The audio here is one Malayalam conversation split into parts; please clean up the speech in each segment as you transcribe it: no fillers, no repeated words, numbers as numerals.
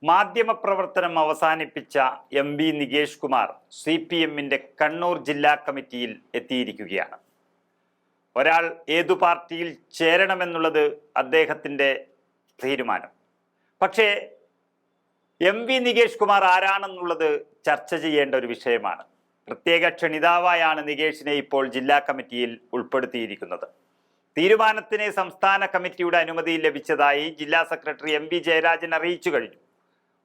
മാധ്യമപ്രവർത്തനം അവസാനിപ്പിച്ച MP നികേഷ് കുമാർ CPMന്റെ കണ്ണൂർ ജില്ലാ കമ്മിറ്റിയിൽ എത്തിയിരിക്കുകയാണ്. ഒരാൾ ഏതു പാർട്ടിയിൽ ചേരണമെന്നുള്ളത് അദ്ദേഹത്തിൻ്റെ തീരുമാനം. പക്ഷേ MP നികേഷ് കുമാർ ആരാണെന്നുള്ളത് ചർച്ച ചെയ്യേണ്ട ഒരു വിഷയമാണ്. പ്രത്യേക ക്ഷണിതാവായാണ് നികേഷിനെ ഇപ്പോൾ ജില്ലാ കമ്മിറ്റിയിൽ ഉൾപ്പെടുത്തിയിരിക്കുന്നത്. തീരുമാനത്തിന് സംസ്ഥാന കമ്മിറ്റിയുടെ അനുമതി ലഭിച്ചതായി ജില്ലാ സെക്രട്ടറി MP ജയരാജൻ അറിയിച്ചു കഴിഞ്ഞു.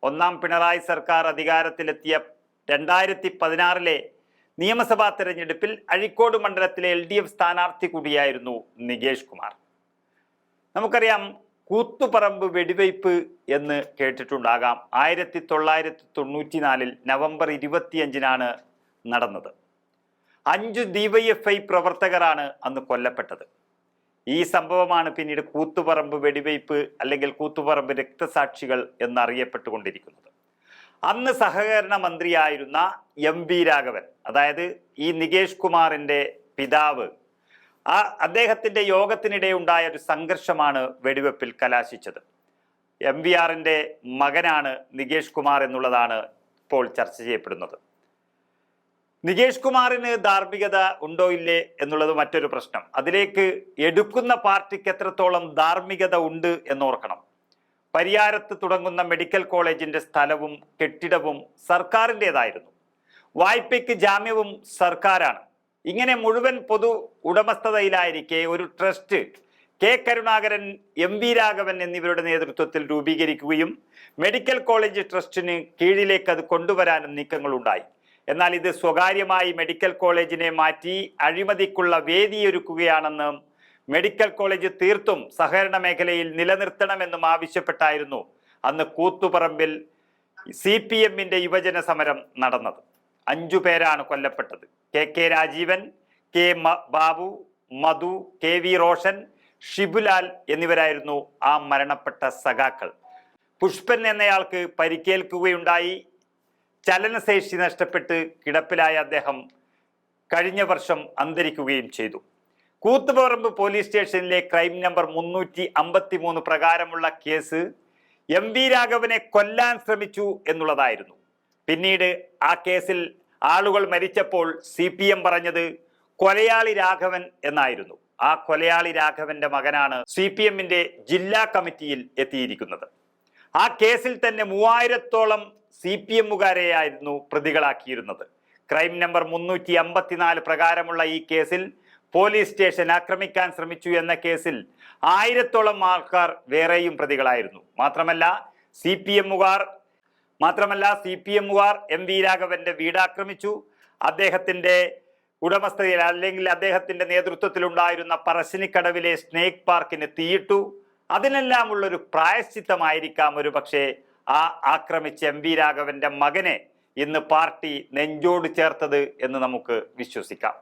ഒന്നാം പിണറായി സർക്കാർ അധികാരത്തിലെത്തിയ 2016 നിയമസഭാ തെരഞ്ഞെടുപ്പിൽ അഴീക്കോട് മണ്ഡലത്തിലെ LDF സ്ഥാനാർത്ഥി കൂടിയായിരുന്നു നികേഷ് കുമാർ. നമുക്കറിയാം, കൂത്തുപറമ്പ് വെടിവയ്പ് എന്ന് കേട്ടിട്ടുണ്ടാകാം. 1994 നവംബർ 25 നടന്നത്. 5 DYFI പ്രവർത്തകരാണ് അന്ന് കൊല്ലപ്പെട്ടത്. ഈ സംഭവമാണ് പിന്നീട് കൂത്തുപറമ്പ് വെടിവയ്പ് അല്ലെങ്കിൽ കൂത്തുപറമ്പ് രക്തസാക്ഷികൾ എന്നറിയപ്പെട്ടുകൊണ്ടിരിക്കുന്നത്. അന്ന് സഹകരണ മന്ത്രിയായിരുന്ന MP രാഘവൻ, അതായത് ഈ നികേഷ് കുമാറിൻ്റെ പിതാവ്, അദ്ദേഹത്തിൻ്റെ യോഗത്തിനിടെ ഉണ്ടായ ഒരു സംഘർഷമാണ് വെടിവെപ്പിൽ കലാശിച്ചത്. MVRന്റെ മകനാണ് നികേഷ് കുമാർ എന്നുള്ളതാണ് ഇപ്പോൾ ചർച്ച ചെയ്യപ്പെടുന്നത്. നികേഷ് കുമാറിന് ധാർമ്മികത ഉണ്ടോ ഇല്ലേ എന്നുള്ളത് മറ്റൊരു പ്രശ്നം. അതിലേക്ക് എടുക്കുന്ന പാർട്ടിക്ക് എത്രത്തോളം ധാർമ്മികത ഉണ്ട് എന്നോർക്കണം. പരിയാരത്ത് തുടങ്ങുന്ന മെഡിക്കൽ കോളേജിന്റെ സ്ഥലവും കെട്ടിടവും സർക്കാരിൻ്റെതായിരുന്നു. വായ്പയ്ക്ക് ജാമ്യവും സർക്കാരാണ്. ഇങ്ങനെ മുഴുവൻ പൊതു ഉടമസ്ഥതയിലായിരിക്കെ ഒരു trust K Karunakaran, MP Raghavan എന്നിവരുടെ നേതൃത്വത്തിൽ രൂപീകരിക്കുകയും മെഡിക്കൽ കോളേജ് ട്രസ്റ്റിന് കീഴിലേക്ക് അത് കൊണ്ടുവരാനും നീക്കങ്ങളുണ്ടായി. എന്നാൽ ഇത് സ്വകാര്യമായി മെഡിക്കൽ കോളേജിനെ മാറ്റി അഴിമതിക്കുള്ള വേദിയൊരുക്കുകയാണെന്നും മെഡിക്കൽ കോളേജ് തീർത്തും സഹകരണ മേഖലയിൽ നിലനിർത്തണമെന്നും ആവശ്യപ്പെട്ടായിരുന്നു അന്ന് കൂത്തുപറമ്പിൽ CPMന്റെ യുവജന സമരം നടന്നത്. 5 പേരാണ് കൊല്ലപ്പെട്ടത്. KK രാജീവൻ, K ബാബു, മധു, KV റോഷൻ, ഷിബുലാൽ എന്നിവരായിരുന്നു ആ മരണപ്പെട്ട സഖാക്കൾ. പുഷ്പൻ എന്നയാൾക്ക് പരിക്കേൽക്കുകയുണ്ടായി. ചലനശേഷി നഷ്ടപ്പെട്ട് കിടപ്പിലായ അദ്ദേഹം കഴിഞ്ഞ വർഷം അന്തരിക്കുകയും ചെയ്തു. കൂത്തുപറമ്പ് പോലീസ് സ്റ്റേഷനിലെ ക്രൈം നമ്പർ 353 പ്രകാരമുള്ള കേസ് MP രാഘവനെ കൊല്ലാൻ ശ്രമിച്ചു എന്നുള്ളതായിരുന്നു. പിന്നീട് ആ കേസിൽ ആളുകൾ മരിച്ചപ്പോൾ CPM പറഞ്ഞത് കൊലയാളി രാഘവൻ എന്നായിരുന്നു. ആ കൊലയാളി രാഘവന്റെ മകനാണ് CPMന്റെ ജില്ലാ കമ്മിറ്റിയിൽ എത്തിയിരിക്കുന്നത്. ആ കേസിൽ തന്നെ 3000-ഓളം CPMകാരെയായിരുന്നു പ്രതികളാക്കിയിരുന്നത്. ക്രൈം നമ്പർ 354 പ്രകാരമുള്ള ഈ കേസിൽ പോലീസ് സ്റ്റേഷൻ ആക്രമിക്കാൻ ശ്രമിച്ചു എന്ന കേസിൽ 1000-ഓളം ആൾക്കാർ വേറെയും പ്രതികളായിരുന്നു. മാത്രമല്ല CPMകാർ MP രാഘവന്റെ വീട് ആക്രമിച്ചു. അദ്ദേഹത്തിന്റെ ഉടമസ്ഥതയിൽ അല്ലെങ്കിൽ അദ്ദേഹത്തിന്റെ നേതൃത്വത്തിലുണ്ടായിരുന്ന പറശ്ശിനിക്കടവിലെ സ്നേക്ക് പാർക്കിന് തീയിട്ടു. അതിനെല്ലാമുള്ളൊരു പ്രായശ്ചിത്തമായിരിക്കാം ഒരു പക്ഷേ ആ ആക്രമിച്ച MP രാഘവന്റെ മകനെ ഇന്ന് പാർട്ടി നെഞ്ചോട് ചേർത്തത് എന്ന് നമുക്ക് വിശ്വസിക്കാം.